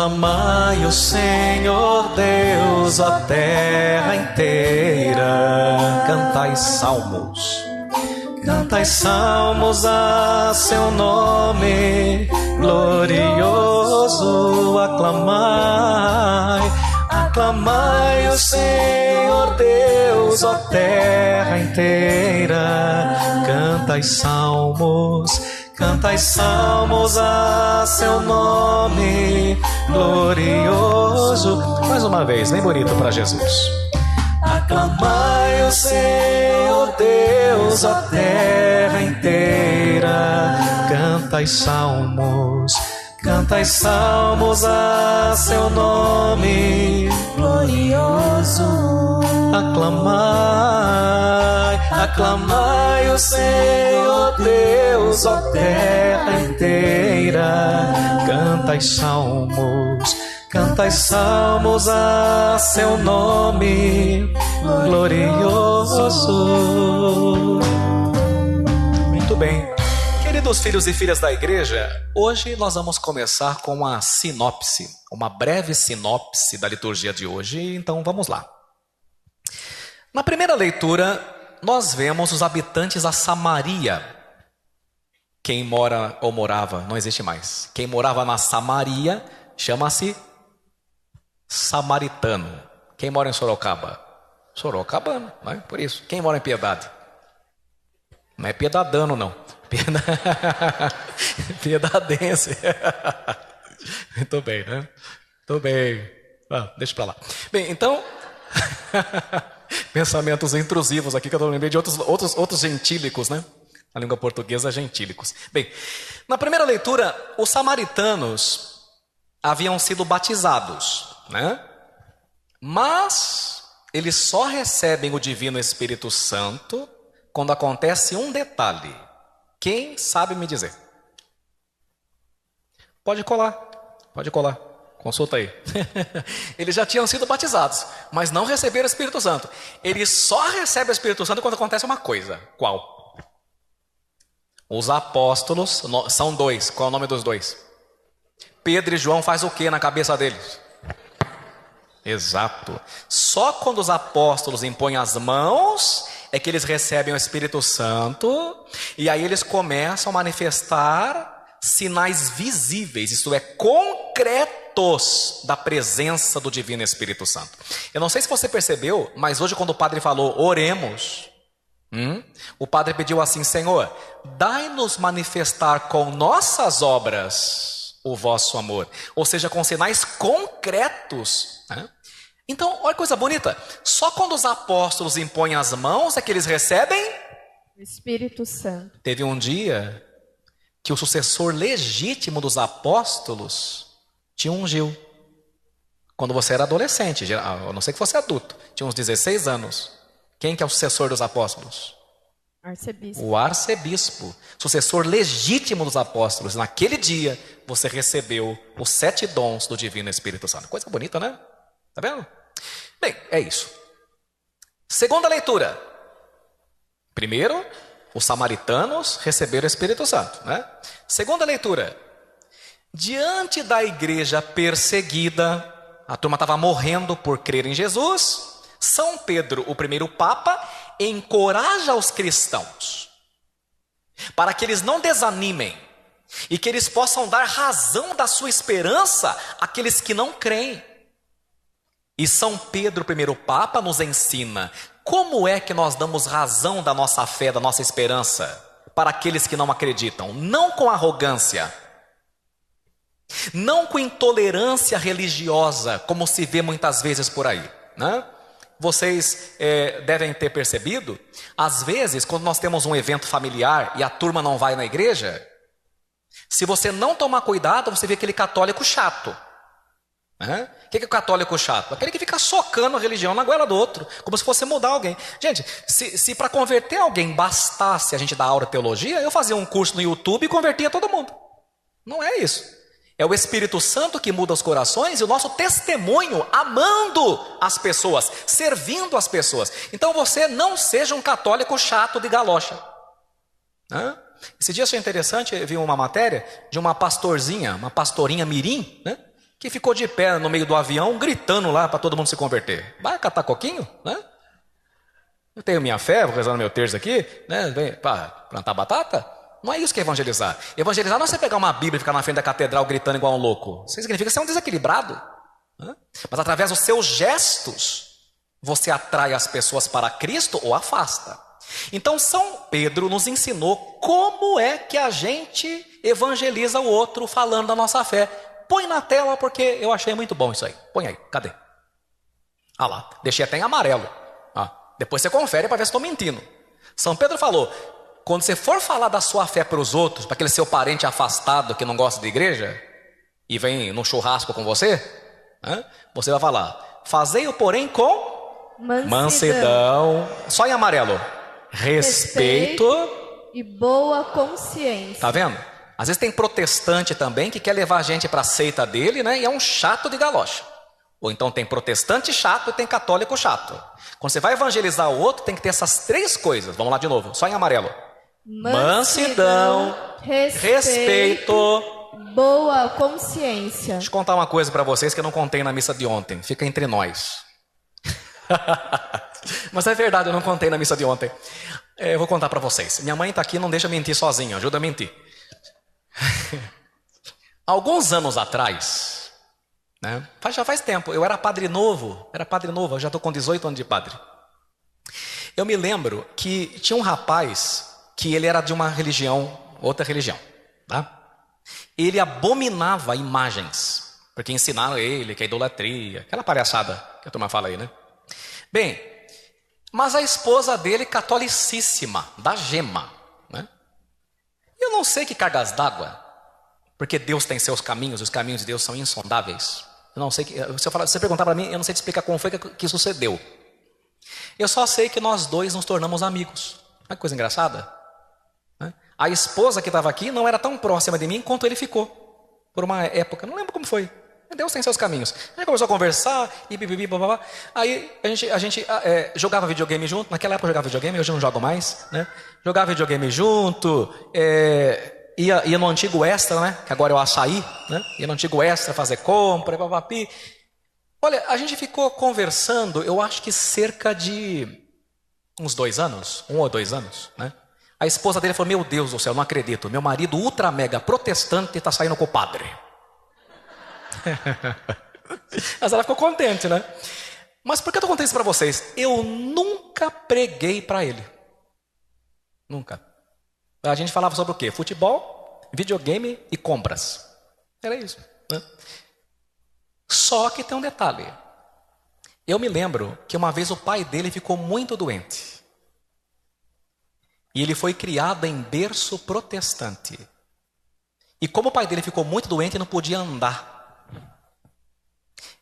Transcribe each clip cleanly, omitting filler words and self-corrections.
Aclamai o Senhor Deus, a terra inteira. Cantai salmos, cantai salmos a seu nome glorioso. Aclamai, aclamai o Senhor Deus, a terra inteira. Cantai salmos, cantai salmos a seu nome glorioso. Mais uma vez, bem bonito para Jesus. Aclamai o Senhor Deus, a terra inteira. Cantai salmos, cantai salmos a seu nome glorioso. Aclamai, aclamai o Senhor Deus, a terra inteira. Cantai salmos, cantai salmos a seu nome glorioso. Muito bem. Queridos filhos e filhas da igreja, hoje nós vamos começar com uma sinopse, uma breve sinopse da liturgia de hoje, então vamos lá. Na primeira leitura, nós vemos os habitantes da Samaria. Quem mora ou morava, não existe mais. Quem morava na Samaria chama-se samaritano. Quem mora em Sorocaba? Sorocabano, não é? Por isso. Quem mora em Piedade? Não é piedadano, não. Piedadense. Muito bem, né? Muito bem. Deixa pra lá. Bem, então... pensamentos intrusivos aqui, que eu lembrei de outros gentílicos, né? Na língua portuguesa, gentílicos. Bem, na primeira leitura, os samaritanos haviam sido batizados, né? Mas eles só recebem o Divino Espírito Santo quando acontece um detalhe. Quem sabe me dizer? Pode colar, pode colar. Consulta aí. Eles já tinham sido batizados, mas não receberam o Espírito Santo. Eles só recebem o Espírito Santo quando acontece uma coisa. Qual? Os apóstolos, são dois. Qual é o nome dos dois? Pedro e João faz o que na cabeça deles? Exato. Só quando os apóstolos impõem as mãos é que eles recebem o Espírito Santo, e aí eles começam a manifestar sinais visíveis, isto é, concretos da presença do Divino Espírito Santo. Eu não sei se você percebeu, mas hoje quando o padre falou, oremos, o padre pediu assim, Senhor, dai-nos manifestar com nossas obras o vosso amor, ou seja, com sinais concretos, né? Então, olha que coisa bonita, só quando os apóstolos impõem as mãos é que eles recebem o Espírito Santo. Teve um dia que o sucessor legítimo dos apóstolos te ungiu. Quando você era adolescente, a não ser que fosse adulto, tinha uns 16 anos. Quem que é o sucessor dos apóstolos? Arcebispo. O arcebispo, sucessor legítimo dos apóstolos. Naquele dia, você recebeu os 7 dons do Divino Espírito Santo. Coisa bonita, né? Tá vendo? Bem, é isso. Segunda leitura. Primeiro, os samaritanos receberam o Espírito Santo, né? Segunda leitura. Diante da igreja perseguida, a turma estava morrendo por crer em Jesus, São Pedro, o primeiro Papa, encoraja os cristãos para que eles não desanimem e que eles possam dar razão da sua esperança àqueles que não creem. E São Pedro, o primeiro Papa, nos ensina como é que nós damos razão da nossa fé, da nossa esperança para aqueles que não acreditam. Não com arrogância, não com intolerância religiosa, como se vê muitas vezes por aí, né? Vocês devem ter percebido, às vezes, quando nós temos um evento familiar e a turma não vai na igreja, se você não tomar cuidado, você vê aquele católico chato. Né? O que é o católico chato? Aquele que fica socando a religião na goela do outro, como se fosse mudar alguém. Gente, se para converter alguém bastasse a gente dar aula de teologia, eu fazia um curso no YouTube e convertia todo mundo. Não é isso. É o Espírito Santo que muda os corações e o nosso testemunho amando as pessoas, servindo as pessoas. Então você não seja um católico chato de galocha. Né? Esse dia achei interessante, eu vi uma matéria de uma pastorzinha, uma pastorinha mirim, né? que ficou de pé no meio do avião, gritando lá para todo mundo se converter. Vai catar coquinho, né? Eu tenho minha fé, vou rezar no meu terço aqui, né? Para plantar batata. Não é isso que é evangelizar. Evangelizar não é você pegar uma Bíblia e ficar na frente da catedral gritando igual um louco. Isso significa ser um desequilibrado. Né? Mas através dos seus gestos, você atrai as pessoas para Cristo ou afasta. Então São Pedro nos ensinou como é que a gente evangeliza o outro falando da nossa fé. Põe na tela porque eu achei muito bom isso aí. Põe aí, cadê? Ah lá, deixei até em amarelo. Depois você confere para ver se estou mentindo. São Pedro falou, quando você for falar da sua fé para os outros, para aquele seu parente afastado que não gosta de igreja, e vem num churrasco com você, você vai falar, fazei-o porém com mansidão. Só em amarelo. Respeito e boa consciência. Tá vendo? Às vezes tem protestante também que quer levar a gente para a seita dele, né? E é um chato de galocha. Ou então tem protestante chato e tem católico chato. Quando você vai evangelizar o outro, tem que ter essas três coisas. Vamos lá de novo, só em amarelo. Mansidão, respeito, boa consciência. Deixa eu contar uma coisa para vocês que eu não contei na missa de ontem. Fica entre nós. Mas é verdade, eu não contei na missa de ontem. Eu vou contar para vocês. Minha mãe está aqui, não deixa mentir sozinha, ajuda a mentir. Alguns anos atrás, né, já faz tempo, eu era padre novo, eu já estou com 18 anos de padre. Eu me lembro que tinha um rapaz que ele era de uma religião, outra religião, tá? Ele abominava imagens, porque ensinaram ele que é idolatria, aquela palhaçada que a turma fala aí, né? Bem, mas a esposa dele, catolicíssima, da gema, né? Eu não sei que cargas d'água, porque Deus tem seus caminhos, os caminhos de Deus são insondáveis. Eu não sei que, se você perguntar para mim, eu não sei te explicar como foi que sucedeu. Eu só sei que nós dois nos tornamos amigos. Olha que coisa engraçada, né? A esposa que estava aqui não era tão próxima de mim quanto ele ficou, por uma época, não lembro como foi. Deus tem seus caminhos. A gente começou a conversar, e bibibi, babá. Aí a gente jogava videogame junto. Naquela época eu jogava videogame, hoje eu não jogo mais, né? Jogava videogame junto, ia no antigo Extra, né? Que agora é o Açaí, né? Ia no antigo Extra fazer compra, papapi. Olha, a gente ficou conversando, eu acho que cerca de uns 2 anos, 1 ou 2 anos, né? A esposa dele falou, meu Deus do céu, não acredito, meu marido ultra mega protestante está saindo com o padre. Mas ela ficou contente, né? Mas por que eu estou contando isso para vocês? Eu nunca preguei para ele. Nunca. A gente falava sobre o quê? Futebol, videogame e compras. Era isso, né? Só que tem um detalhe. Eu me lembro que uma vez o pai dele ficou muito doente. E ele foi criado em berço protestante. E como o pai dele ficou muito doente, não podia andar.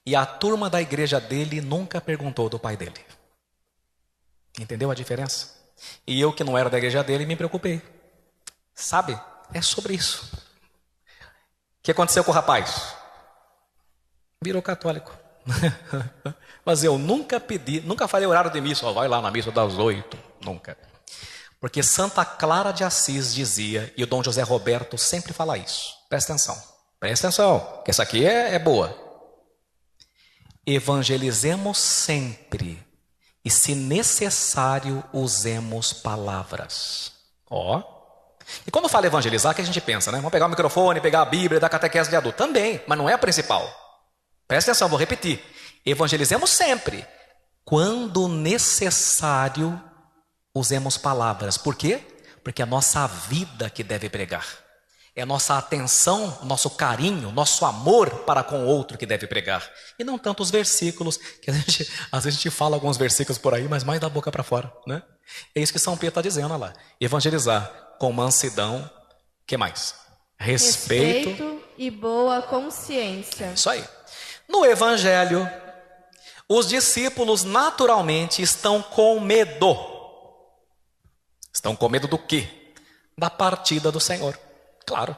E a turma da igreja dele nunca perguntou do pai dele. Entendeu a diferença? E eu que não era da igreja dele me preocupei. Sabe? É sobre isso. O que aconteceu com o rapaz? Virou católico. Mas eu nunca pedi, nunca falei horário de missa. Vai lá na missa das 8. Nunca. Porque Santa Clara de Assis dizia, e o Dom José Roberto sempre fala isso. Presta atenção, que essa aqui é boa. Evangelizemos sempre e, se necessário, usemos palavras. E quando fala evangelizar, o que a gente pensa, né? Vamos pegar o microfone, pegar a Bíblia, dar catequese de adulto. Também, mas não é a principal. Presta atenção, vou repetir. Evangelizemos sempre. Quando necessário, usemos palavras. Por quê? Porque é a nossa vida que deve pregar. É a nossa atenção, nosso carinho, nosso amor para com o outro que deve pregar. E não tanto os versículos, que às vezes a gente fala alguns versículos por aí, mas mais da boca para fora, né? É isso que São Pedro está dizendo, olha lá. Evangelizar com mansidão, o que mais? Respeito e boa consciência. Isso aí. No Evangelho, os discípulos naturalmente estão com medo. Estão com medo do quê? Da partida do Senhor. Claro,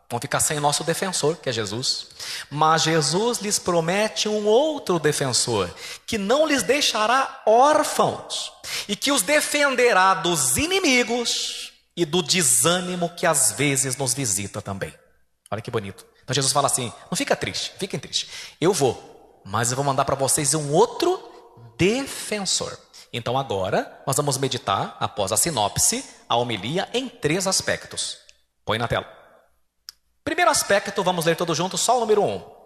vão ficar sem o nosso defensor, que é Jesus. Mas Jesus lhes promete um outro defensor, que não lhes deixará órfãos e que os defenderá dos inimigos e do desânimo que às vezes nos visita também. Olha que bonito. Então Jesus fala assim: não fica triste, fiquem tristes. Eu vou, mas eu vou mandar para vocês um outro defensor. Então agora nós vamos meditar, após a sinopse, a homilia em 3 aspectos. Põe na tela. Primeiro aspecto, vamos ler todos juntos, só o número 1.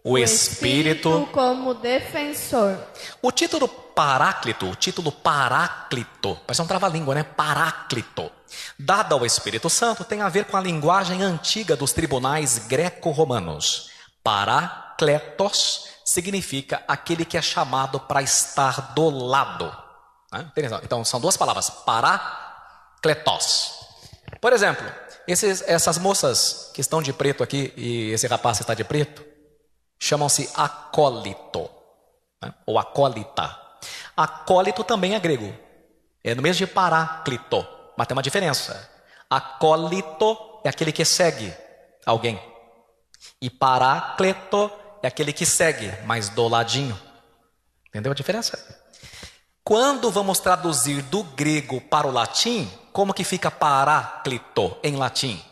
O Espírito como defensor. O título Paráclito, parece um trava-língua, né? Paráclito, dado ao Espírito Santo, tem a ver com a linguagem antiga dos tribunais greco-romanos. Parácletos significa aquele que é chamado para estar do lado. Né? Então, são 2 palavras, parácletos. Por exemplo, essas moças que estão de preto aqui, e esse rapaz que está de preto, chamam-se acólito, né? Ou acólita. Acólito também é grego. É no mesmo de paráclito, mas tem uma diferença. Acólito é aquele que segue alguém. E paráclito é aquele que segue, mas do ladinho. Entendeu a diferença? Quando vamos traduzir do grego para o latim, como que fica paráclito em latim?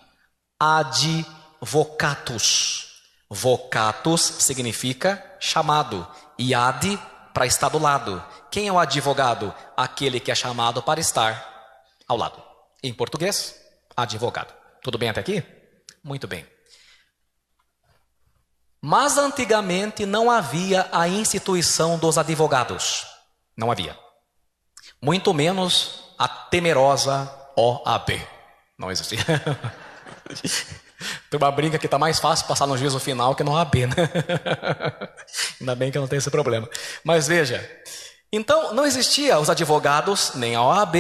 Advocatus. Vocatus significa chamado, e ad para estar do lado. Quem é o advogado? Aquele que é chamado para estar ao lado. Em português, advogado. Tudo bem até aqui? Muito bem. Mas antigamente não havia a instituição dos advogados. Não havia. Muito menos a temerosa OAB. Não existia. Turma brinca que está mais fácil passar no juízo final que no OAB, né? Ainda bem que eu não tenho esse problema. Mas veja, então não existia os advogados nem a OAB.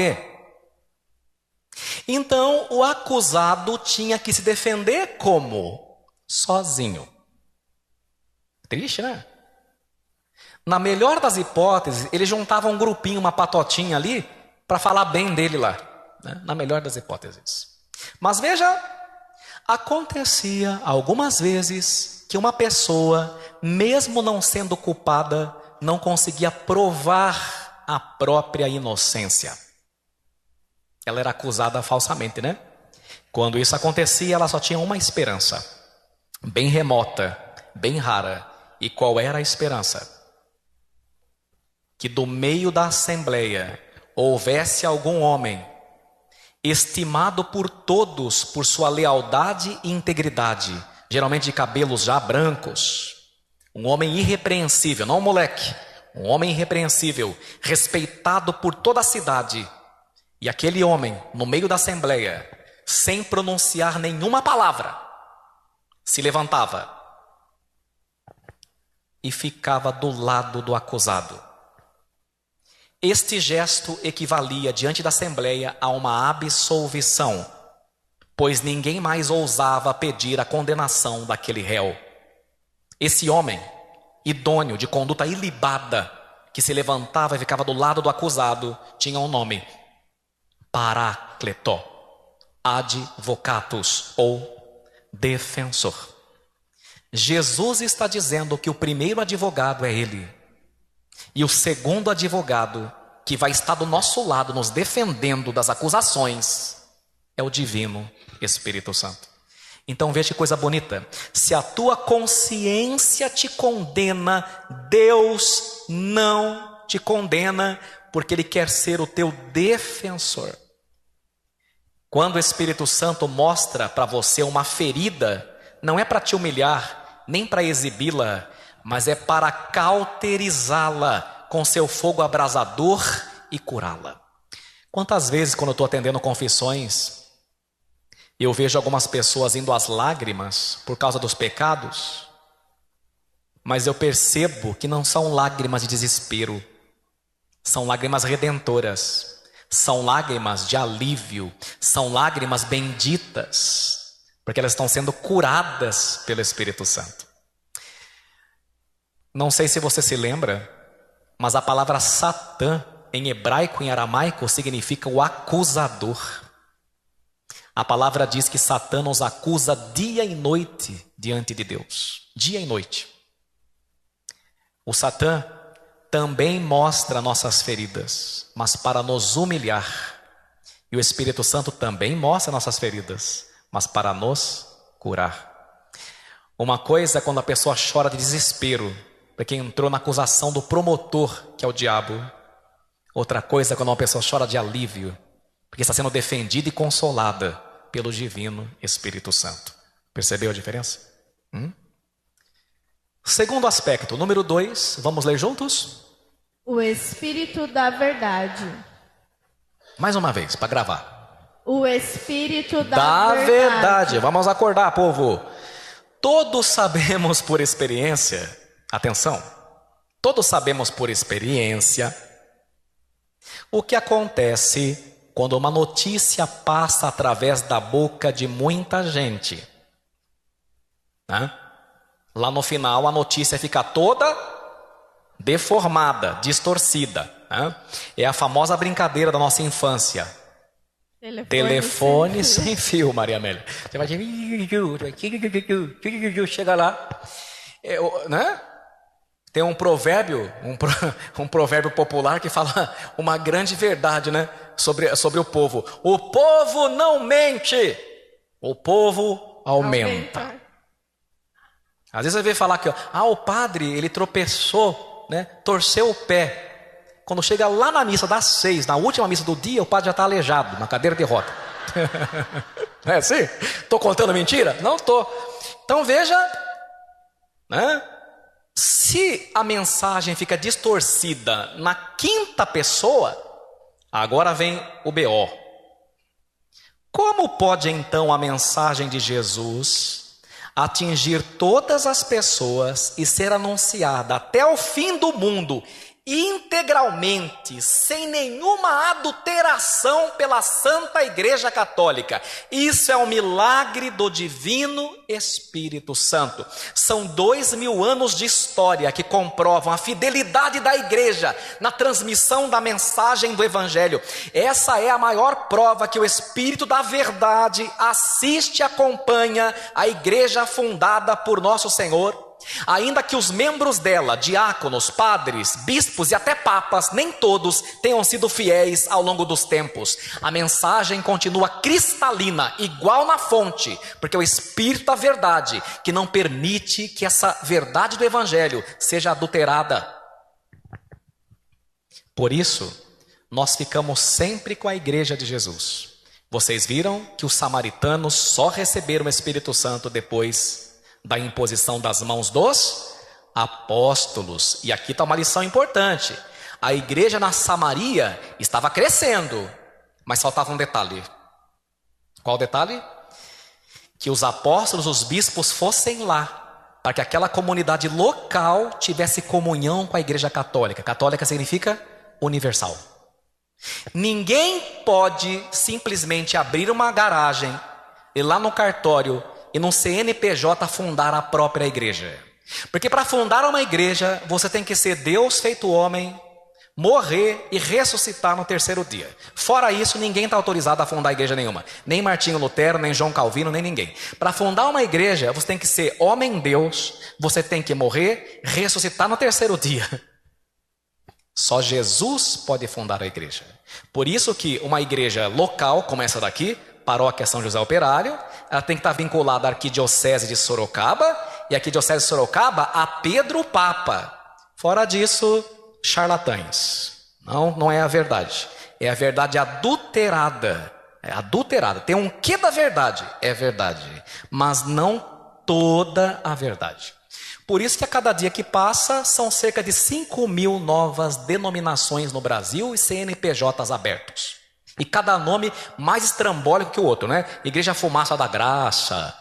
Então o acusado tinha que se defender como? Sozinho. Triste, né? Na melhor das hipóteses, ele juntava um grupinho, uma patotinha ali, para falar bem dele lá. Né? Na melhor das hipóteses. Mas veja, acontecia algumas vezes que uma pessoa, mesmo não sendo culpada, não conseguia provar a própria inocência. Ela era acusada falsamente, né? Quando isso acontecia, ela só tinha uma esperança, bem remota, bem rara. E qual era a esperança? Que do meio da assembleia houvesse algum homem estimado por todos por sua lealdade e integridade, geralmente de cabelos já brancos, um homem irrepreensível, não um moleque, um homem irrepreensível, respeitado por toda a cidade. E aquele homem, no meio da assembleia, sem pronunciar nenhuma palavra, se levantava e ficava do lado do acusado. Este gesto equivalia diante da assembleia a uma absolvição, pois ninguém mais ousava pedir a condenação daquele réu. Esse homem, idôneo, de conduta ilibada, que se levantava e ficava do lado do acusado, tinha um nome: Paráclito, advocatus ou defensor. Jesus está dizendo que o primeiro advogado é ele. E o segundo advogado, que vai estar do nosso lado, nos defendendo das acusações, é o Divino Espírito Santo. Então veja que coisa bonita. Se a tua consciência te condena, Deus não te condena, porque Ele quer ser o teu defensor. Quando o Espírito Santo mostra para você uma ferida, não é para te humilhar, nem para exibi-la, mas é para cauterizá-la com seu fogo abrasador e curá-la. Quantas vezes, quando eu estou atendendo confissões, eu vejo algumas pessoas indo às lágrimas por causa dos pecados, mas eu percebo que não são lágrimas de desespero, são lágrimas redentoras, são lágrimas de alívio, são lágrimas benditas, porque elas estão sendo curadas pelo Espírito Santo. Não sei se você se lembra, mas a palavra Satã, em hebraico e em aramaico, significa o acusador. A palavra diz que Satã nos acusa dia e noite diante de Deus. Dia e noite. O Satã também mostra nossas feridas, mas para nos humilhar. E o Espírito Santo também mostra nossas feridas, mas para nos curar. Uma coisa é quando a pessoa chora de desespero, porque entrou na acusação do promotor, que é o diabo. Outra coisa é quando uma pessoa chora de alívio, porque está sendo defendida e consolada pelo divino Espírito Santo. Percebeu a diferença? Segundo aspecto, número 2, vamos ler juntos? O Espírito da verdade. Mais uma vez, para gravar. O Espírito Da verdade. Vamos acordar, povo. Todos sabemos por experiência, atenção, todos sabemos por experiência o que acontece quando uma notícia passa através da boca de muita gente. Lá no final a notícia fica toda deformada, distorcida. É a famosa brincadeira da nossa infância. Telefone sem fio, Maria Amélia. Você vai chega lá, né? Tem um provérbio, um provérbio popular que fala uma grande verdade, né? Sobre o povo. O povo não mente, o povo aumenta. Às vezes você vê falar que o padre ele tropeçou, né? Torceu o pé. Quando chega lá na missa das 6, na última missa do dia, o padre já está aleijado, na cadeira de roda. Não é assim? Estou contando mentira? Não estou. Então veja, né? Se a mensagem fica distorcida na quinta pessoa, agora vem o BO. Como pode então a mensagem de Jesus atingir todas as pessoas e ser anunciada até o fim do mundo integralmente, sem nenhuma adulteração pela Santa Igreja Católica? Isso é um milagre do divino Espírito Santo. São 2000 anos de história que comprovam a fidelidade da Igreja na transmissão da mensagem do Evangelho. Essa é a maior prova que o Espírito da verdade assiste e acompanha a Igreja fundada por nosso Senhor. Ainda que os membros dela, diáconos, padres, bispos e até papas, nem todos tenham sido fiéis ao longo dos tempos, a mensagem continua cristalina, igual na fonte, porque é o Espírito da verdade que não permite que essa verdade do Evangelho seja adulterada. Por isso, nós ficamos sempre com a Igreja de Jesus. Vocês viram que os samaritanos só receberam o Espírito Santo depois da imposição das mãos dos apóstolos. E aqui está uma lição importante. A igreja na Samaria estava crescendo, mas faltava um detalhe. Qual o detalhe? Que os apóstolos, os bispos fossem lá, para que aquela comunidade local tivesse comunhão com a igreja católica. Católica significa universal. Ninguém pode simplesmente abrir uma garagem e lá no cartório e num CNPJ fundar a própria igreja. Porque para fundar uma igreja, você tem que ser Deus feito homem, morrer e ressuscitar no terceiro dia. Fora isso, ninguém está autorizado a fundar igreja nenhuma. Nem Martinho Lutero, nem João Calvino, nem ninguém. Para fundar uma igreja, você tem que ser homem Deus, você tem que morrer, ressuscitar no terceiro dia. Só Jesus pode fundar a igreja. Por isso que uma igreja local, como essa daqui, Paróquia São José Operário, ela tem que estar vinculada à Arquidiocese de Sorocaba, e a Arquidiocese de Sorocaba a Pedro Papa. Fora disso, charlatães. Não é a verdade. É a verdade adulterada. É adulterada. Tem um quê da verdade? É verdade. Mas não toda a verdade. Por isso que a cada dia que passa, são cerca de 5.000 novas denominações no Brasil e CNPJs abertos. E cada nome mais estrambólico que o outro, né? Igreja Fumaça da Graça.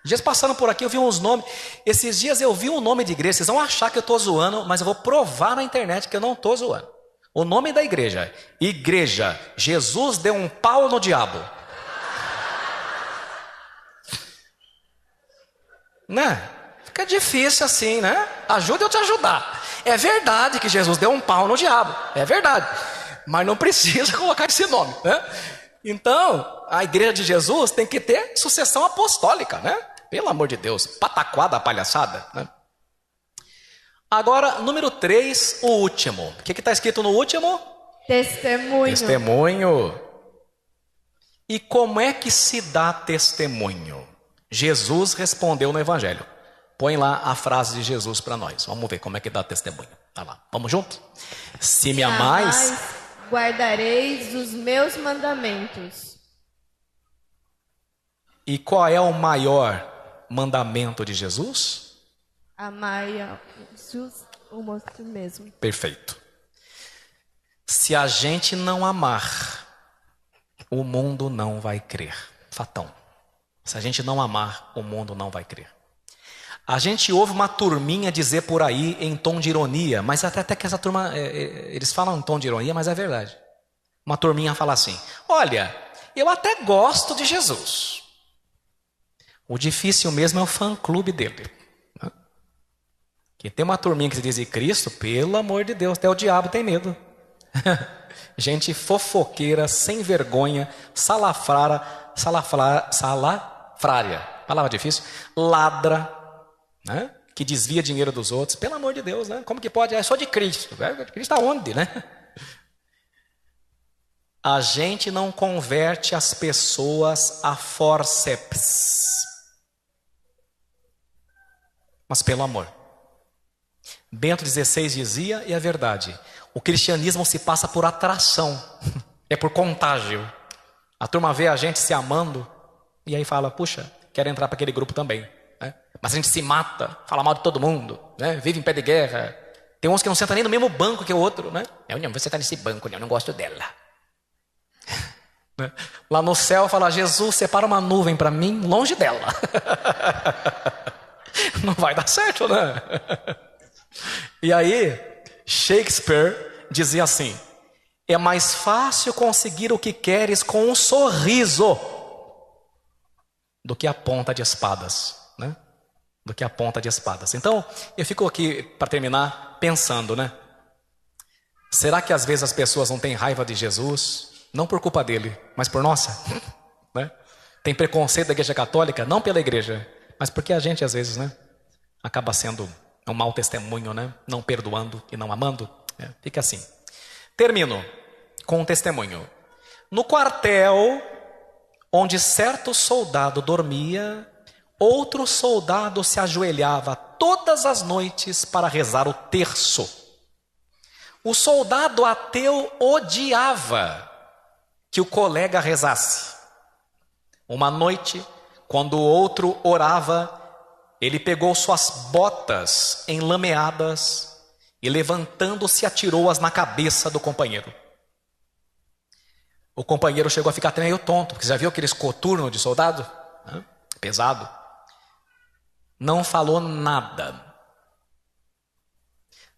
Dias passando por aqui eu vi uns nomes. Esses dias eu vi um nome de igreja. Vocês vão achar que eu estou zoando, mas eu vou provar na internet que eu não estou zoando. O nome da igreja: Igreja Jesus deu um pau no diabo. Né? Fica difícil assim, né? Ajuda eu te ajudar. É verdade que Jesus deu um pau no diabo. É verdade. Mas não precisa colocar esse nome, né? Então, a igreja de Jesus tem que ter sucessão apostólica, né? Pelo amor de Deus, pataquá da palhaçada, né? Agora, número 3, o último. O que está escrito no último? Testemunho. Testemunho. E como é que se dá testemunho? Jesus respondeu no Evangelho. Põe lá a frase de Jesus para nós. Vamos ver como é que dá testemunho. Tá lá. Vamos junto? Se me amais, guardareis os meus mandamentos. E qual é o maior mandamento de Jesus? Amai a Jesus o moço mesmo. Perfeito. Se a gente não amar, o mundo não vai crer. Fatão. Se a gente não amar, o mundo não vai crer. A gente ouve uma turminha dizer por aí em tom de ironia, mas até que essa turma, eles falam em tom de ironia, mas é verdade. Uma turminha fala assim: olha, eu até gosto de Jesus. O difícil mesmo é o fã-clube dele. Que tem uma turminha que se diz de Cristo, pelo amor de Deus, até o diabo tem medo. Gente fofoqueira, sem vergonha, salafrária, palavra difícil, ladra, né? Que desvia dinheiro dos outros. Pelo amor de Deus, né? Como que pode? É só de Cristo. Cristo aonde, né? A gente não converte as pessoas a forceps, mas pelo amor. Bento XVI dizia, e é verdade, o cristianismo se passa por atração, é por contágio. A turma vê a gente se amando e aí fala: puxa, quero entrar para aquele grupo também, né? Mas a gente se mata, fala mal de todo mundo, né? Vive em pé de guerra. Tem uns que não sentam nem no mesmo banco que o outro, né? Eu não vou sentar nesse banco, eu não gosto dela. Lá no céu fala: Jesus, separa uma nuvem para mim longe dela. Não vai dar certo, né? E aí Shakespeare dizia assim: é mais fácil conseguir o que queres com um sorriso do que a ponta de espadas, né? Do que a ponta de espadas. Então, eu fico aqui, para terminar, pensando, né? Será que às vezes as pessoas não têm raiva de Jesus? Não por culpa dele, mas por nossa, né? Tem preconceito da igreja católica? Não pela igreja, mas porque a gente às vezes, né, acaba sendo um mau testemunho, né? Não perdoando e não amando. Fica assim. Termino com um testemunho. No quartel onde certo soldado dormia, outro soldado se ajoelhava todas as noites para rezar o terço. O soldado ateu odiava que o colega rezasse. Uma noite, quando o outro orava, ele pegou suas botas enlameadas e, levantando-se, atirou-as na cabeça do companheiro. O companheiro chegou a ficar até meio tonto, porque já viu aqueles coturnos de soldado? Pesado. Não falou nada.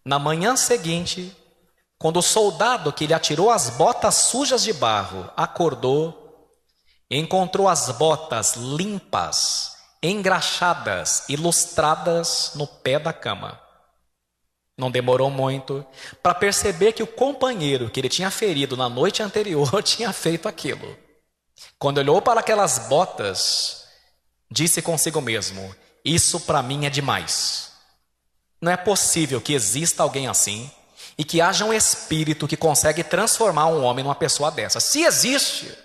Na manhã seguinte, quando o soldado que lhe atirou as botas sujas de barro acordou, encontrou as botas limpas, engraxadas e lustradas no pé da cama. Não demorou muito para perceber que o companheiro que ele tinha ferido na noite anterior tinha feito aquilo. Quando olhou para aquelas botas, disse consigo mesmo: isso para mim é demais. Não é possível que exista alguém assim e que haja um espírito que consegue transformar um homem numa pessoa dessa. Se existe,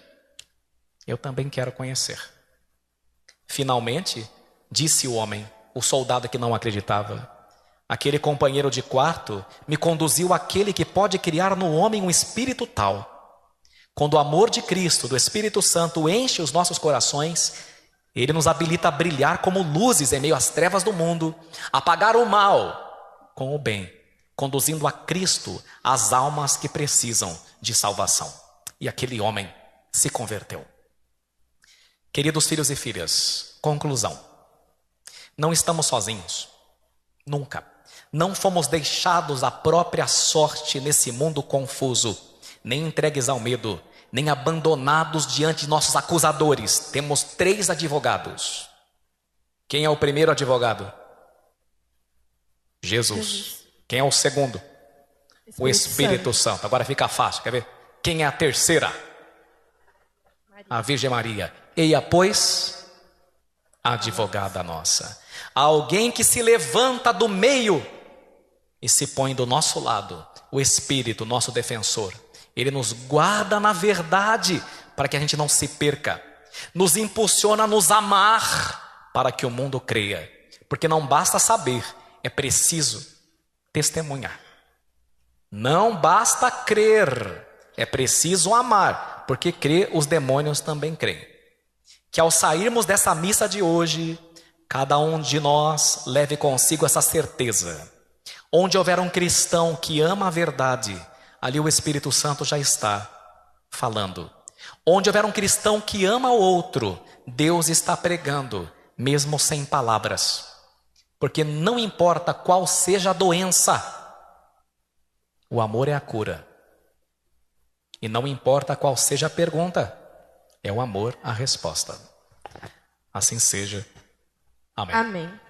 eu também quero conhecer. Finalmente, disse o homem, o soldado que não acreditava: aquele companheiro de quarto me conduziu àquele que pode criar no homem um espírito tal. Quando o amor de Cristo, do Espírito Santo, enche os nossos corações, ele nos habilita a brilhar como luzes em meio às trevas do mundo, apagar o mal com o bem, conduzindo a Cristo as almas que precisam de salvação. E aquele homem se converteu. Queridos filhos e filhas, conclusão: não estamos sozinhos, nunca. Não fomos deixados à própria sorte nesse mundo confuso, nem entregues ao medo, nem abandonados diante de nossos acusadores. Temos 3 advogados. Quem é o primeiro advogado? Jesus. Quem é o segundo? O Espírito Santo. Agora fica fácil, quer ver? Quem é a terceira? A Virgem Maria. Eia, pois, a advogada nossa. Alguém que se levanta do meio e se põe do nosso lado. O Espírito, nosso defensor. Ele nos guarda na verdade para que a gente não se perca. Nos impulsiona a nos amar para que o mundo creia. Porque não basta saber, é preciso testemunhar. Não basta crer, é preciso amar, porque crer os demônios também creem. Que ao sairmos dessa missa de hoje, cada um de nós leve consigo essa certeza. Onde houver um cristão que ama a verdade, ali o Espírito Santo já está falando. Onde houver um cristão que ama o outro, Deus está pregando, mesmo sem palavras. Porque não importa qual seja a doença, o amor é a cura. E não importa qual seja a pergunta, é o amor a resposta. Assim seja. Amém. Amém.